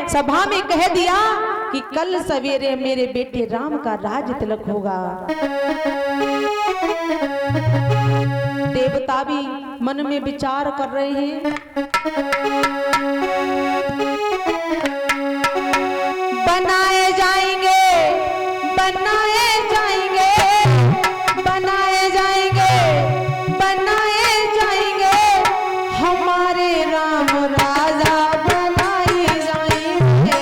सभा में कह दिया कि कल सवेरे मेरे बेटे राम का राज तिलक होगा। देवता भी मन में विचार कर रहे हैं, बनाए जाएंगे, बनाए जाएंगे, बनाए जाएंगे, बनाए जाएंगे, हमारे राम राजा बनाए जाएंगे।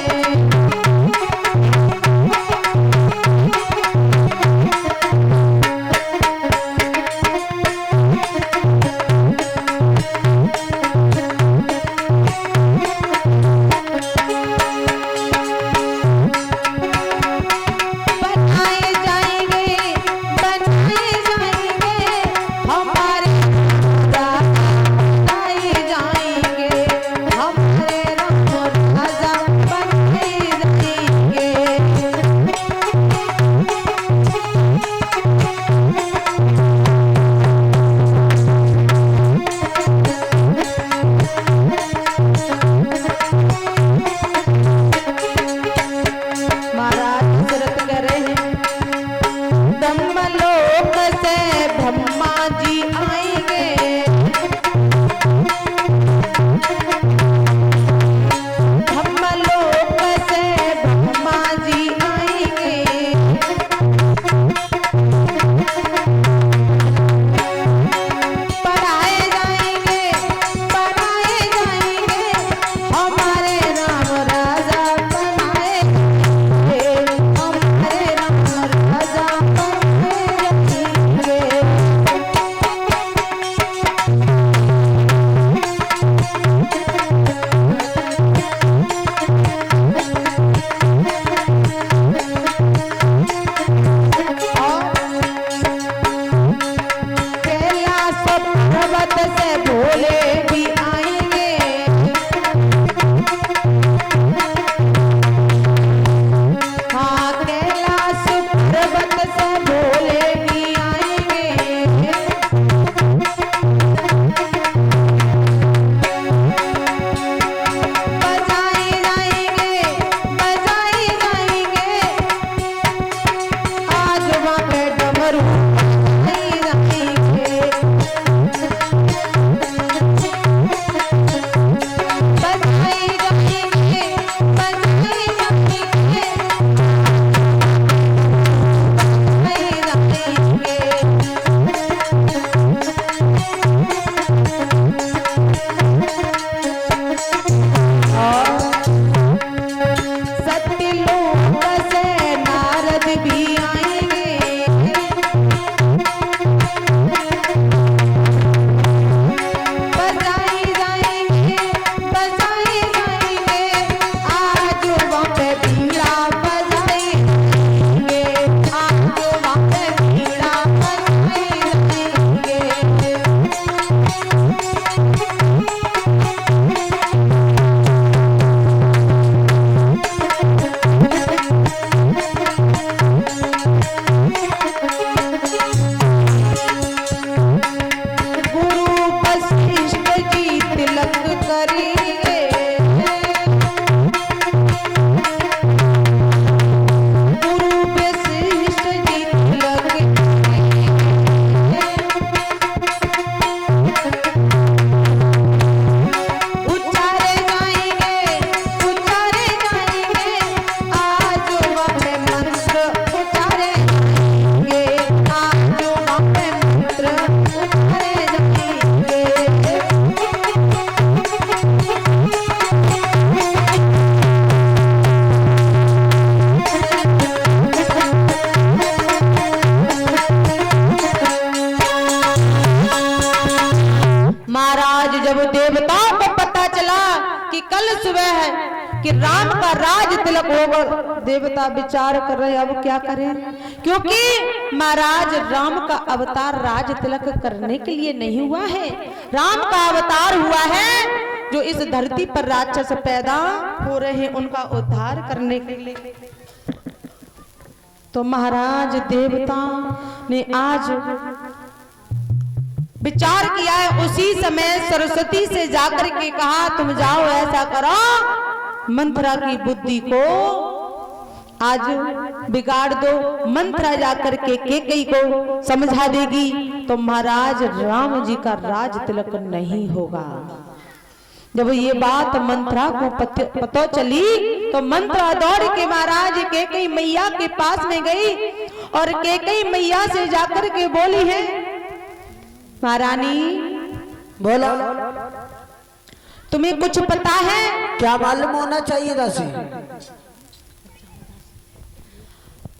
कि राम का राज तिलक होगा। देवता विचार कर रहे अब क्या करें, क्योंकि महाराज राम का अवतार राज तिलक करने के लिए नहीं हुआ है, राम का अवतार हुआ है जो इस धरती पर राक्षस पैदा हो रहे हैं उनका उद्धार करने के लिए। तो महाराज देवता ने आज विचार किया है। उसी समय सरस्वती से जाकर के कहा तुम जाओ ऐसा करो मंथरा की बुद्धि को आज बिगाड़ दो। मंथरा जाकर के केकई को समझा देगी तो महाराज राम जी का राज तिलक नहीं होगा। जब ये बात मंथरा को पता चली तो मंथरा दौड़ के महाराज केकई मैया के पास में गई और केकई मैया से जाकर के बोली है, महारानी बोला, तुम्हें कुछ पता है? क्या मालूम होना चाहिए दासी?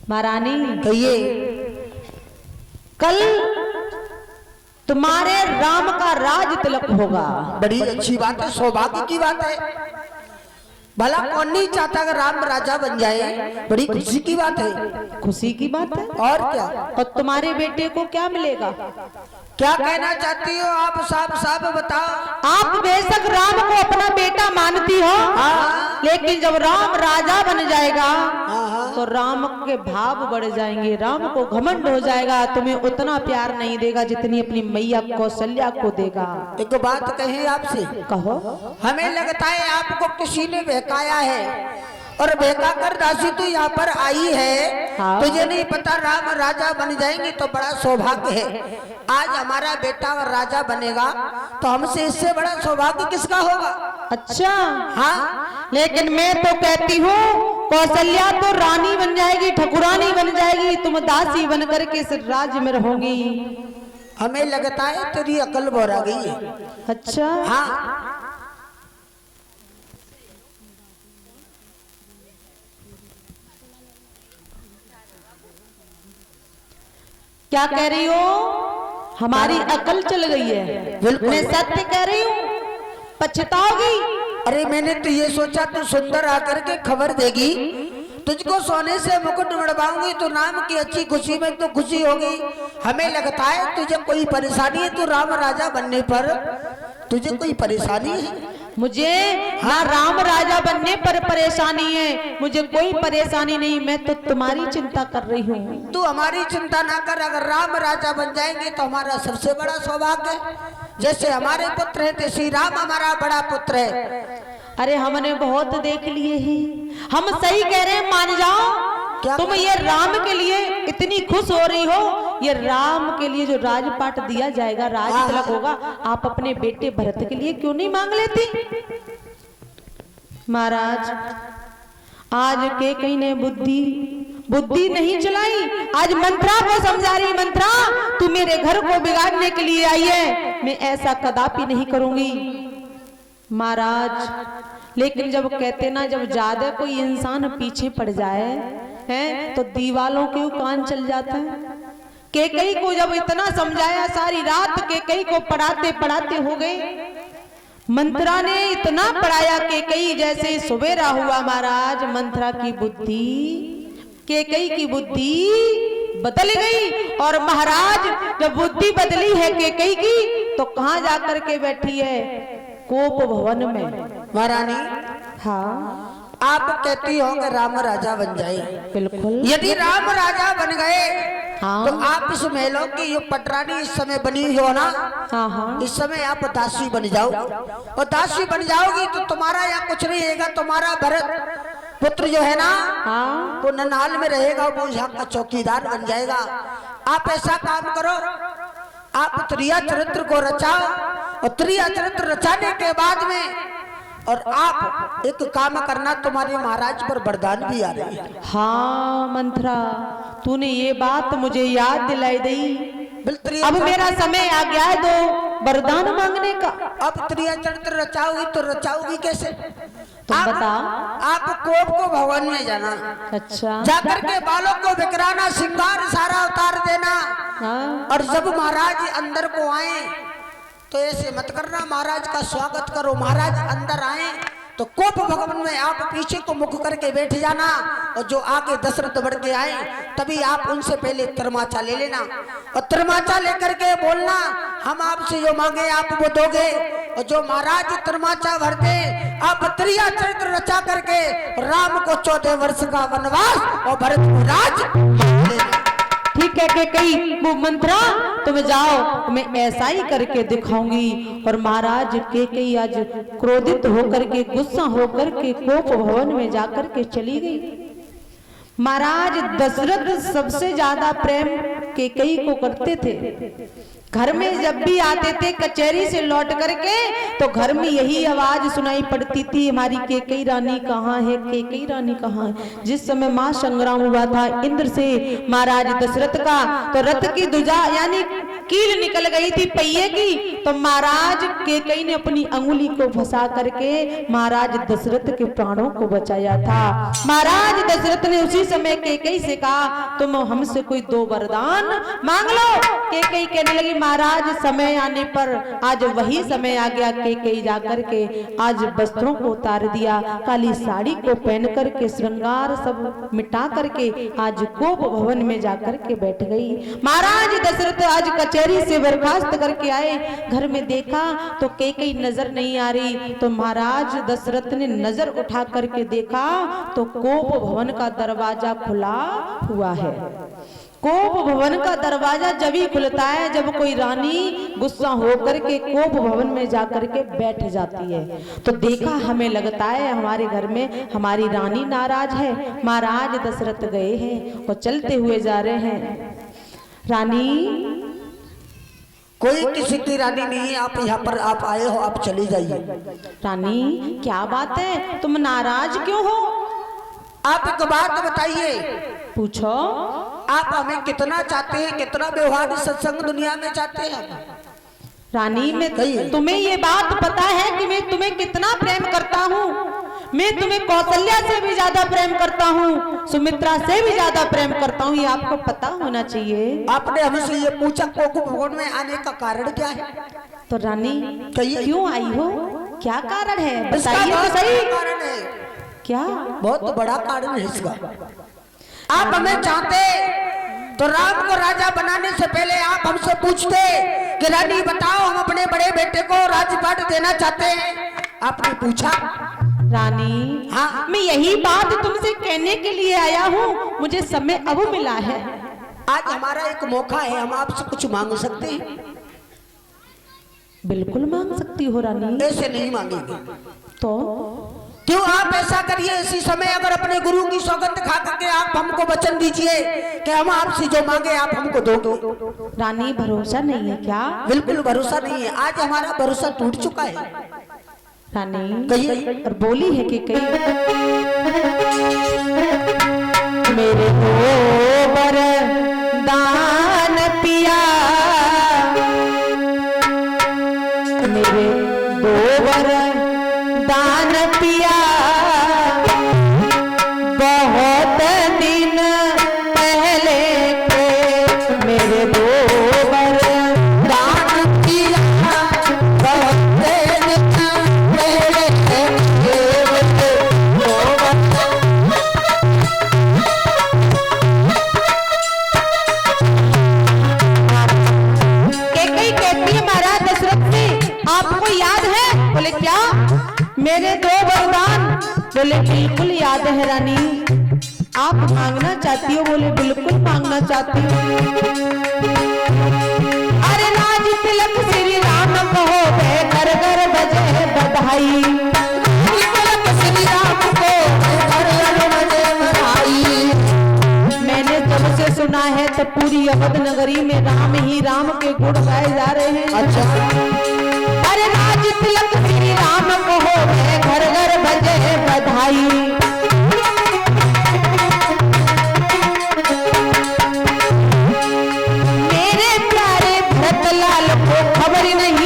महारानी कहिए। कल तुम्हारे राम का राज तिलक होगा। बड़ी अच्छी बात है, सौभाग्य की बात है। भला कौन नहीं चाहता अगर राम राजा बन जाए? बड़ी खुशी की बात है। खुशी की बात है। और क्या? और तुम्हारे बेटे को क्या मिलेगा? क्या कहना चाहती हो आप? साफ साफ बताओ। आप बेशक राम को अपना बेटा मानती हो, लेकिन जब राम राजा बन जाएगा तो राम के भाव बढ़ जाएंगे, राम को घमंड हो जाएगा, तुम्हें उतना प्यार नहीं देगा जितनी अपनी मैया कौशल्या को देगा। एक बात कहे आपसे, कहो। हमें लगता है आपको किसी ने बहकाया है और बहका कर दासी तो यहाँ पर आई है। हाँ। तुझे नहीं पता राम राजा बन जाएंगे तो बड़ा सौभाग्य है। आज हमारा बेटा और राजा बनेगा तो हमसे इससे बड़ा सौभाग्य किसका होगा? अच्छा हाँ, लेकिन मैं तो कहती हूँ कौशल्या तो रानी बन जाएगी, ठकुरानी बन जाएगी, तुम दासी बन करके इस राज्य में रहोगी। हमें लगता है तेरी अकल बोरा गई है। अच्छा हाँ, क्या कह रही हो? हमारी अकल चल गई है। बिल्कुल। मैं सत्य कह रही हूँ, पछताओगी। अरे मैंने तो ये सोचा तू सुंदर आकर के खबर देगी, तुझको सोने से मुकुट मड़वाऊंगी तो नाम की अच्छी खुशी में तो खुशी होगी। हमें लगता है तुझे कोई परेशानी है, तू राम राजा बनने पर तुझे कोई परेशानी है? मुझे ना राम राजा बनने पर परेशानी है, मुझे कोई परेशानी नहीं, मैं तो तुम्हारी चिंता कर रही हूँ। तू हमारी चिंता ना कर, अगर राम राजा बन जाएंगे तो हमारा सबसे बड़ा सौभाग्य है। जैसे हमारे पुत्र है तैसे राम हमारा बड़ा पुत्र है। अरे हमने बहुत देख लिए ही, हम सही कह रहे हैं, मान जाओ। क्या? तुम ये राम के लिए इतनी खुश हो रही हो, ये राम के लिए जो राजपाट दिया जाएगा, राज तिलक होगा, आप अपने बेटे भरत के लिए क्यों नहीं मांग लेती? महाराज आज केकई ने बुद्धि नहीं चलाई, आज मंथरा को समझा रही, मंथरा तू मेरे घर को बिगाड़ने के लिए आई है, मैं ऐसा कदापि नहीं करूंगी। महाराज लेकिन जब कहते ना, जब ज्यादा कोई इंसान पीछे पड़ जाए हैं तो दीवालों के कान चल जाता है। केकई को जब इतना समझाया, सारी रात केकई को पढ़ाते पढ़ाते हो गए। मंथरा ने इतना पढ़ाया केकई, जैसे सवेरा हुआ महाराज मंथरा की बुद्धि, केकई की बुद्धि बदल गई। और महाराज जब बुद्धि बदली है केकई की तो कहां जाकर के बैठी है? कोप भवन में। महारानी हाँ आप कहती हो कि राम राजा बन जाए। बिल्कुल। यदि राम राजा बन गए हाँ। तो आप इस महलों की जो पटरानी इस समय बनी हो ना, हाँ हाँ। इस समय आप दासी बन जाओ, और दासी बन जाओगी तो तुम्हारा यहाँ कुछ नहीं रहेगा। तुम्हारा भरत पुत्र जो है ना, हाँ। वो ननाल में रहेगा, वो यहाँ का चौकीदार बन जाएगा। आप ऐसा काम करो, आप त्रिया चरित्र को रचाओ, और त्रिया चरित्र रचाने के बाद में और आप एक काम करना, तुम्हारे महाराज पर वरदान भी आ रही है। हाँ मंथरा, तूने ये बात मुझे याद दिलाई दी। अब मेरा समय आ गया है तो वरदान मांगने का। अब त्रिया चरित्र रचाओगी तो रचाओगी कैसे? तुम बताओ। आप कोप को भवन में जाना, अच्छा। जाकर के बालों को बिखराना, श्रृंगार सारा उतार देना। हाँ। और जब महाराज अंदर को आए तो ऐसे मत करना, महाराज का स्वागत करो। महाराज अंदर आए तो कोप भवन में आप पीछे को मुख करके बैठ जाना, और जो आगे दशरथ बढ़ के आए तभी आप उनसे पहले तरमाचा ले लेना, और तरमाचा लेकर के बोलना, हम आपसे जो मांगे आप वो दोगे। और जो महाराज तरमाचा भर दे, आप त्रिया चरित्र रचा करके राम को 14 वर्ष का वनवास और भरत को राज। ठीक है केकई, वो मंथरा तुम जाओ, मैं ऐसा ही करके दिखाऊंगी। और महाराज कैकेयी आज क्रोधित होकर के, गुस्सा होकर के कोप भवन में जाकर के चली गई। महाराज दशरथ सबसे ज्यादा प्रेम कैकेयी को करते थे। घर में जब भी आते थे कचहरी से लौट करके, तो घर में यही आवाज सुनाई पड़ती थी, हमारी कैकेयी रानी कहाँ है, कैकेयी रानी कहाँ है। जिस समय महासंग्राम हुआ था इंद्र से महाराज दशरथ का, तो रथ की ध्वजा यानी कील निकल गई थी पहिए की, तो महाराज कैकेयी ने अपनी अंगुली को फंसा करके महाराज दशरथ के प्राणों को बचाया था। महाराज दशरथ ने उसी समय कैकेयी से कहा, तुम हमसे कोई 2 वरदान मांग लो। कैकेयी कहने लगी, महाराज समय आने पर, आज वही समय आ गया। कैकेयी जाकर के आज वस्त्रों को उतार दिया, काली साड़ी को पहन करके श्रृंगार सब मिटा करके आज कोप भवन में जाकर के बैठ गई। महाराज दशरथ आज कचहरी से बर्खास्त करके आए, घर में देखा तो कैकेयी नजर नहीं आ रही। तो महाराज दशरथ ने नजर उठा करके देखा तो कोप भवन का दरवाजा खुला हुआ है। कोप भवन का दरवाजा जब ही खुलता है जब कोई रानी गुस्सा होकर के कोप भवन में जाकर के बैठ जाती है। तो देखा, हमें लगता है हमारे घर में हमारी रानी नाराज है। महाराज दशरथ गए हैं और चलते हुए जा रहे हैं। रानी, कोई किसी की रानी नहीं, आप यहाँ पर आप आए हो, आप चली जाइए। रानी क्या बात है, तुम नाराज क्यों हो? आप एक बात बताइए, पूछो। आप हमें कितना चाहते हैं, कितना व्यवहार सत्संग दुनिया में चाहते हैं? रानी, मैं तुम्हें ये बात पता है कि मैं तुम्हें कितना प्रेम करता हूँ। मैं तुम्हें कौशल्या से भी ज्यादा प्रेम करता हूँ, सुमित्रा से भी ज्यादा प्रेम करता हूँ, ये आपको पता होना चाहिए। आपने हमसे ये पूछा कोप भवन में आने का कारण क्या है? तो रानी क्यों आई हो, क्या कारण है, बताइए तो सही। कारण है क्या? बहुत बड़ा कारण है इसका। आप हमें चाहते तो राम को राजा बनाने से पहले आप हमसे पूछते कि रानी बताओ, हम अपने बड़े बेटे को राजपाट देना चाहते हैं। आपने पूछा। रानी, हाँ, मैं यही बात तुमसे कहने के लिए आया हूँ, मुझे समय अब मिला है। आज हमारा एक मौका है, हम आपसे कुछ मांग सकते हैं? बिल्कुल मांग सकती हो रानी। ऐसे नहीं मांगेंगे। तो क्यों? आप ऐसा करिए, इसी समय अगर अपने गुरु की सौगंध खा करके आप हमको वचन दीजिए कि हम आपसे जो मांगे आप हमको दोगे। रानी, भरोसा नहीं है क्या? बिल्कुल भरोसा नहीं है, आज हमारा भरोसा टूट चुका है। रानी कहिए। और बोली है कि कहीं मेरे को वरदान पिया, मेरे 2 वरदान पिया, बहुत दिन पहले के मेरे 2 वरदान पिया, बहुत दिन पहले के कैकेयी कहती है महाराज दशरथ से, आपको याद है? बोले क्या? मेरे 2 वरदान। बोले बिल्कुल याद है रानी। आप मांगना चाहती हो? बोले बिल्कुल मांगना चाहती हूँ। अरे राज तिलक श्री राम कहो, घर घर बजे बधाई, तिलक श्री राम को घर घर बजे बधाई। मैंने जब से सुना है तो पूरी अवध नगरी में राम ही राम के गुण गाए जा रहे हैं। अच्छा। अरे राज तिलक श्री राम को हो गए, घर घर बजे बधाई। मेरे प्यारे भरत लाल को खबर नहीं